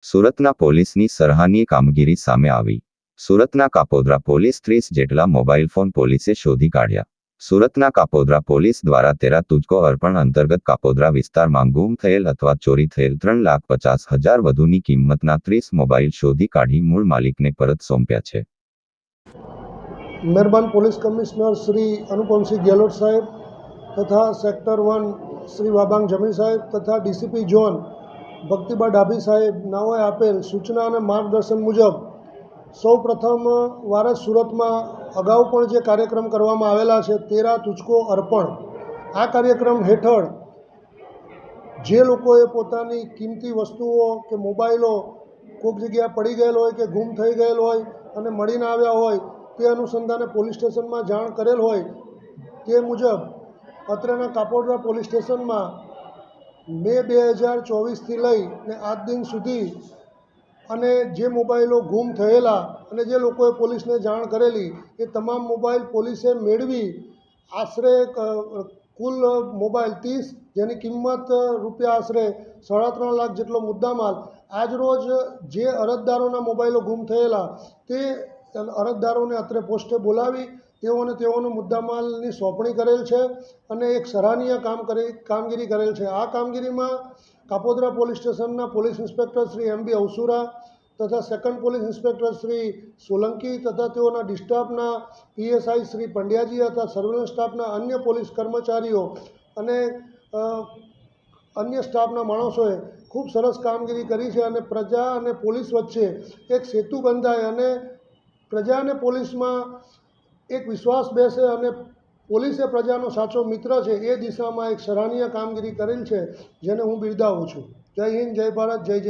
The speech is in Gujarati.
સુરતના પોલીસની સરાહનીય કામગીરી સામે આવી. સુરતના કાપોદ્રા પોલીસ 30 જેટલા મોબાઈલ ફોન પોલીસે શોધી કાઢ્યા. સુરતના કાપોદ્રા પોલીસ દ્વારા તેરા તુજકો અર્પણ અંતર્ગત કાપોદ્રા વિસ્તારમાં ગુમ થયેલ અથવા ચોરી થયેલ 3,50,000 વધુની કિંમતના 30 મોબાઈલ શોધી કાઢી મૂળ માલિકને પરત સોંપ્યા છે. મહેરબાન પોલીસ કમિશનર શ્રી અનુપમસિંહ ગેહલોત સાહેબ તથા સેક્ટર 1 શ્રી વાબાંગ જમીર સાહેબ તથા ડીસીપી ઝોન ભક્તિબા ડાભી સાહેબ નાઓએ આપેલ સૂચના અને માર્ગદર્શન મુજબ સૌ પ્રથમ વાર સુરતમાં અગાઉ પણ જે કાર્યક્રમ કરવામાં આવેલા છે તેરા તુજકો અર્પણ, આ કાર્યક્રમ હેઠળ જે લોકોએ પોતાની કિંમતી વસ્તુઓ કે મોબાઈલો કોઈક જગ્યાએ પડી ગયેલ હોય કે ગુમ થઈ ગયેલ હોય અને મળીને આવ્યા હોય તે અનુસંધાને પોલીસ સ્ટેશનમાં જાણ કરેલ હોય તે મુજબ અત્રેના કાપોદ્રા પોલીસ સ્ટેશનમાં મે 2024થી લઈને આજ દિન સુધી અને જે મોબાઈલો ગુમ થયેલા અને જે લોકોએ પોલીસને જાણ કરેલી એ તમામ મોબાઈલ પોલીસે મેળવી આશરે કુલ મોબાઈલ 30 જેની કિંમત રૂપિયા આશરે 3.5 લાખ જેટલો મુદ્દામાલ આજરોજ જે અરજદારોના મોબાઈલો ગુમ થયેલા તે અરજદારોને અત્રે પોસ્ટે બોલાવી તેઓનો મુદ્દામાલની સોંપણી કરેલ છે અને એક સરાહનીય કામગીરી કરેલ છે. આ કામગીરીમાં કાપોદ્રા પોલીસ સ્ટેશનના પોલીસ ઇન્સ્પેક્ટર શ્રી એમ બી અવસુરા તથા second police inspector Shri Solanki તથા તેઓના ડિસ્ટાફના પીએસઆઈ શ્રી પંડ્યાજી તથા સર્વેલન્સ સ્ટાફના અન્ય પોલીસ કર્મચારીઓ અને અન્ય સ્ટાફના માણસોએ ખૂબ સરસ કામગીરી કરી છે અને પ્રજા અને પોલીસ વચ્ચે એક સેતુ બંધાય અને પ્રજા અને પોલીસમાં એક વિશ્વાસ બેસે અને પોલીસ એ પ્રજાનો સાચો મિત્ર છે એ દિશામાં એક સરાહનીય કામગીરી કરેલ છે જેને હું બિરદાવું છું. જય હિન્દ, જય ભારત, જય જય.